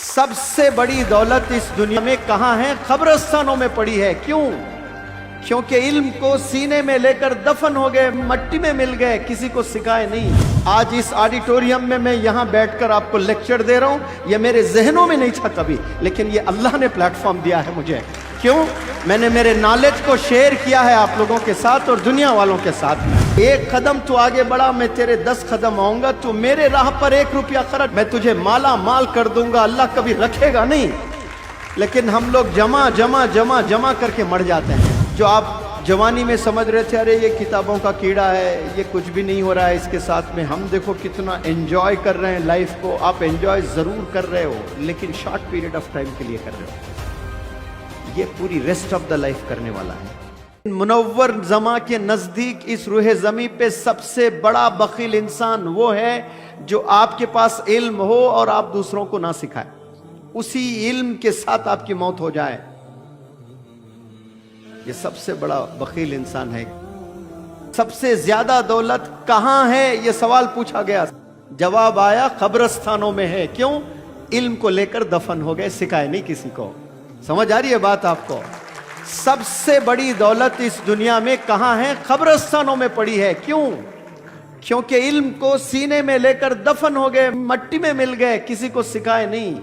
सबसे बड़ी दौलत इस दुनिया में कहाँ है? कब्रिस्तानों में पड़ी है। क्यों? क्योंकि इल्म को सीने में लेकर दफन हो गए, मट्टी में मिल गए, किसी को सिखाए नहीं। आज इस ऑडिटोरियम में मैं यहाँ बैठकर आपको लेक्चर दे रहा हूँ, ये मेरे जहनों में नहीं था कभी, लेकिन ये अल्लाह ने प्लेटफॉर्म दिया है मुझे। क्यों? मैंने मेरे नॉलेज को शेयर किया है आप लोगों के साथ और दुनिया वालों के साथ। एक कदम तू आगे बढ़ा, मैं तेरे 10 कदम आऊंगा। तू मेरे राह पर 1 रुपया खर्च, मैं तुझे माला माल कर दूंगा। अल्लाह कभी रखेगा नहीं, लेकिन हम लोग जमा जमा जमा जमा करके मर जाते हैं। जो आप जवानी में समझ रहे थे, अरे ये किताबों का कीड़ा है, ये कुछ भी नहीं हो रहा है इसके साथ में, हम देखो कितना एंजॉय कर रहे हैं लाइफ को। आप एंजॉय जरूर कर रहे हो, लेकिन शॉर्ट पीरियड ऑफ टाइम के लिए कर रहे हो। ये पूरी रेस्ट ऑफ द लाइफ करने वाला है। मुनव्वर जमा के नजदीक इस रूह जमी पे सबसे बड़ा बखील इंसान वो है जो आपके पास इल्म हो और आप दूसरों को ना सिखाए, उसी इल्म के साथ आपकी मौत हो जाए। ये सबसे बड़ा बखील इंसान है। सबसे ज्यादा दौलत कहां है, ये सवाल पूछा गया, जवाब आया कब्रिस्तानों में है। क्यों? इल्म को लेकर दफन हो गए, सिखाए नहीं किसी को। समझ आ रही है बात आपको? सबसे बड़ी दौलत इस दुनिया में कहां है? कब्रिस्तानों में पड़ी है। क्यों? क्योंकि इल्म को सीने में लेकर दफन हो गए, मट्टी में मिल गए, किसी को सिखाए नहीं।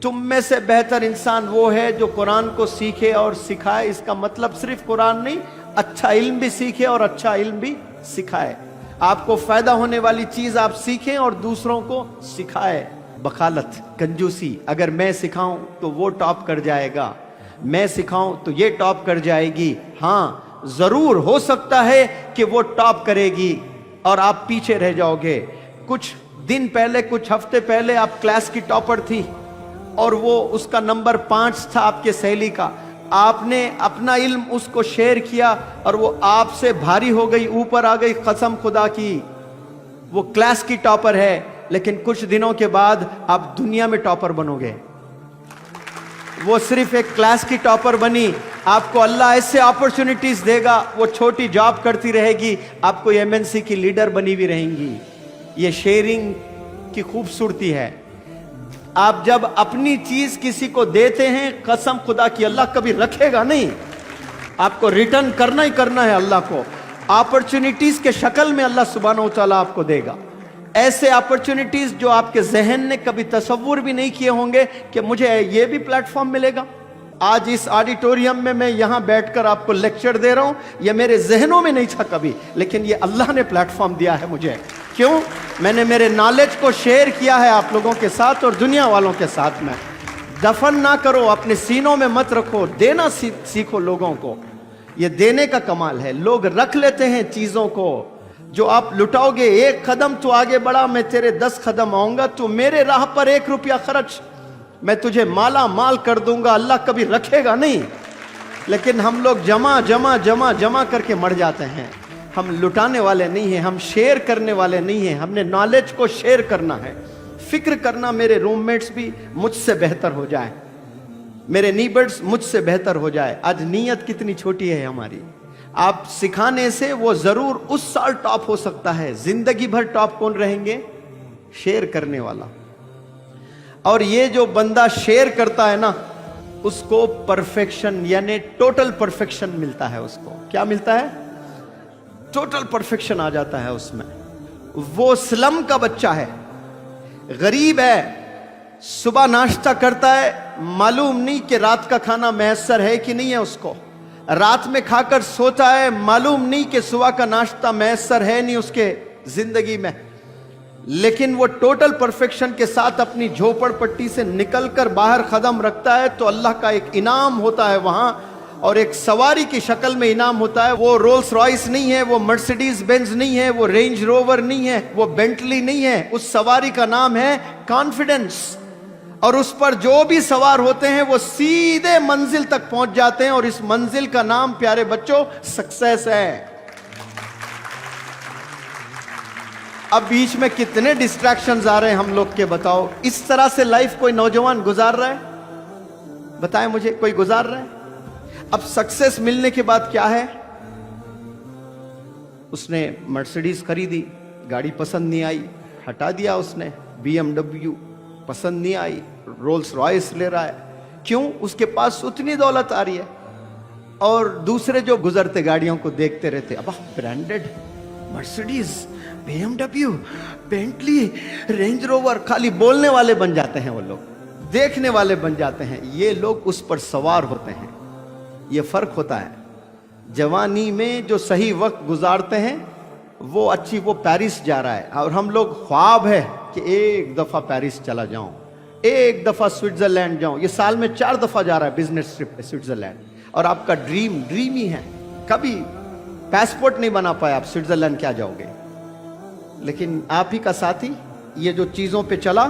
तुम में से बेहतर इंसान वो है जो कुरान को सीखे और सिखाए। इसका मतलब सिर्फ कुरान नहीं, अच्छा इल्म भी सीखे और अच्छा इल्म भी सिखाए। आपको फायदा होने वाली चीज आप सीखें और दूसरों को सिखाए। बखालत, कंजूसी, अगर मैं सिखाऊं तो वो टॉप कर जाएगा, मैं सिखाऊं तो ये टॉप कर जाएगी। हाँ, जरूर हो सकता है कि वो टॉप करेगी और आप पीछे रह जाओगे। कुछ दिन पहले, कुछ हफ्ते पहले आप क्लास की टॉपर थी और वो उसका नंबर 5 था आपके सहेली का। आपने अपना इल्म उसको शेयर किया और वो आपसे भारी हो गई, ऊपर आ गई। कसम खुदा की वो क्लास की टॉपर है, लेकिन कुछ दिनों के बाद आप दुनिया में टॉपर बनोगे। वो सिर्फ एक क्लास की टॉपर बनी, आपको अल्लाह ऐसे अपॉर्चुनिटीज देगा, वो छोटी जॉब करती रहेगी, आपको एमएनसी की लीडर बनी हुई रहेंगी। ये शेयरिंग की खूबसूरती है। आप जब अपनी चीज किसी को देते हैं, कसम खुदा की अल्लाह कभी रखेगा नहीं, आपको रिटर्न करना ही करना है अल्लाह को। अपॉर्चुनिटीज के शक्ल में अल्लाह सुब्हानहू तआला आपको देगा। ऐसे अपॉर्चुनिटीज जो आपके जहन ने कभी तसव्वुर भी नहीं किए होंगे कि मुझे ये भी प्लेटफॉर्म मिलेगा। आज इस ऑडिटोरियम में मैं यहां बैठकर आपको लेक्चर दे रहा हूं, ये मेरे जहनों में नहीं था कभी, लेकिन ये अल्लाह ने प्लेटफॉर्म दिया है मुझे। क्यों? मैंने मेरे नॉलेज को शेयर किया है आप लोगों के साथ और दुनिया वालों के साथ में। दफन ना करो, अपने सीनों में मत रखो, देना सीखो लोगों को। ये देने का कमाल है। लोग रख लेते हैं चीजों को, जो आप लुटाओगे। 1 कदम तू आगे बढ़ा, मैं तेरे 10 कदम आऊंगा। तू मेरे राह पर 1 रुपया खर्च, मैं तुझे माला माल कर दूंगा। अल्लाह कभी रखेगा नहीं, लेकिन हम लोग जमा जमा जमा जमा करके मर जाते हैं। हम लुटाने वाले नहीं हैं, हम शेयर करने वाले नहीं हैं। हमने नॉलेज को शेयर करना है। फिक्र करना मेरे रूममेट्स भी मुझसे बेहतर हो जाए, मेरे नीबर्स मुझसे बेहतर हो जाए। आज नीयत कितनी छोटी है हमारी। आप सिखाने से वो जरूर उस साल टॉप हो सकता है, जिंदगी भर टॉप कौन रहेंगे? शेयर करने वाला। और ये जो बंदा शेयर करता है ना, उसको परफेक्शन यानी टोटल परफेक्शन मिलता है। उसको क्या मिलता है? टोटल परफेक्शन आ जाता है उसमें। वो स्लम का बच्चा है, गरीब है, सुबह नाश्ता करता है, मालूम नहीं कि रात का खाना मैसर है कि नहीं है उसको। रात में खाकर सोता है, मालूम नहीं कि सुबह का नाश्ता मैसर है नहीं उसके जिंदगी में। लेकिन वो टोटल परफेक्शन के साथ अपनी झोपड़पट्टी से निकलकर बाहर कदम रखता है तो अल्लाह का एक इनाम होता है वहां, और एक सवारी की शक्ल में इनाम होता है। वो रोल्स रॉयस नहीं है, वो मर्सिडीज बेंज नहीं है, वो रेंज रोवर नहीं है, वो बेंटली नहीं है। उस सवारी का नाम है कॉन्फिडेंस। और उस पर जो भी सवार होते हैं वो सीधे मंजिल तक पहुंच जाते हैं, और इस मंजिल का नाम, प्यारे बच्चों, सक्सेस है। अब बीच में कितने डिस्ट्रैक्शंस आ रहे हैं हम लोग के, बताओ। इस तरह से लाइफ कोई नौजवान गुजार रहा है? बताएं मुझे, कोई गुजार रहा है? अब सक्सेस मिलने के बाद क्या है? उसने मर्सिडीज खरीदी, गाड़ी पसंद नहीं आई, हटा दिया उसने, BMW, पसंद नहीं आई, रोल्स रॉयस ले रहा है, क्यों? उसके पास उतनी दौलत आ रही है। और दूसरे जो गुजरते गाड़ियों को देखते रहते, अब branded Mercedes, BMW, Bentley, range rover, खाली बोलने वाले बन जाते हैं वो लोग, देखने वाले बन जाते हैं, ये लोग उस पर सवार होते हैं। ये फर्क होता है। जवानी में जो सही वक्त गुजारते हैं वो अच्छी, वो पेरिस जा रहा है, और हम लोग ख्वाब है कि एक दफा पेरिस चला जाऊं, एक दफा स्विट्जरलैंड जाऊं। ये साल में 4 दफा जा रहा है बिजनेस ट्रिप पे स्विट्जरलैंड, और आपका ड्रीम ही है। कभी पासपोर्ट नहीं बना पाया, आप स्विट्जरलैंड क्या जाओगे? लेकिन आप ही का साथी ये जो चीजों पे चला,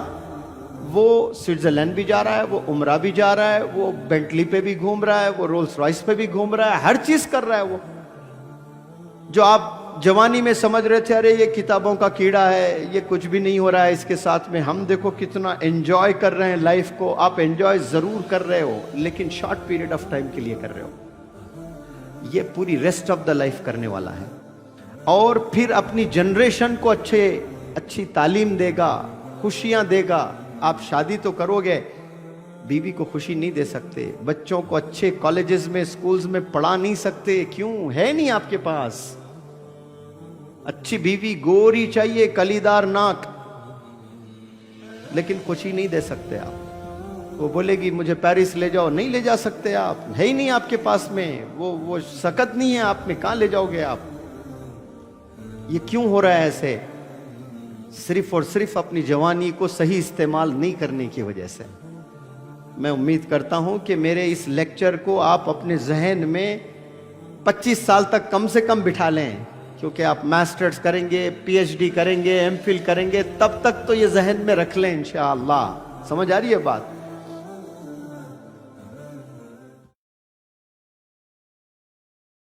वो स्विट्जरलैंड भी जा रहा है, वो उम्रा भी जा रहा है, वो बेंटली पे भी घूम रहा है, वो रोल्स रॉयस पे भी घूम रहा है, हर चीज कर रहा है वो। जो आप जवानी में समझ रहे थे, अरे ये किताबों का कीड़ा है, ये कुछ भी नहीं हो रहा है इसके साथ में, हम देखो कितना एंजॉय कर रहे हैं लाइफ को। आप एंजॉय जरूर कर रहे हो, लेकिन शॉर्ट पीरियड ऑफ टाइम के लिए कर रहे हो। ये पूरी रेस्ट ऑफ द लाइफ करने वाला है, और फिर अपनी जनरेशन को अच्छी तालीम देगा, खुशियां देगा। आप शादी तो करोगे, बीवी को खुशी नहीं दे सकते, बच्चों को अच्छे कॉलेजेस में, स्कूल्स में पढ़ा नहीं सकते, क्यों? है नहीं आपके पास। अच्छी बीवी गोरी चाहिए, कलीदार नाक, लेकिन खुशी नहीं दे सकते आप। वो बोलेगी मुझे पेरिस ले जाओ, नहीं ले जा सकते आप, है ही नहीं आपके पास में, वो सकत नहीं है आप में, कहां ले जाओगे आप? ये क्यों हो रहा है ऐसे? सिर्फ और सिर्फ अपनी जवानी को सही इस्तेमाल नहीं करने की वजह से। मैं उम्मीद करता हूं कि मेरे इस लेक्चर को आप अपने जहन में 25 साल तक कम से कम बिठा लें, क्योंकि आप मास्टर्स करेंगे, PhD करेंगे, MPhil करेंगे, तब तक तो ये जहन में रख लें इंशाअल्लाह। समझ आ रही है बात?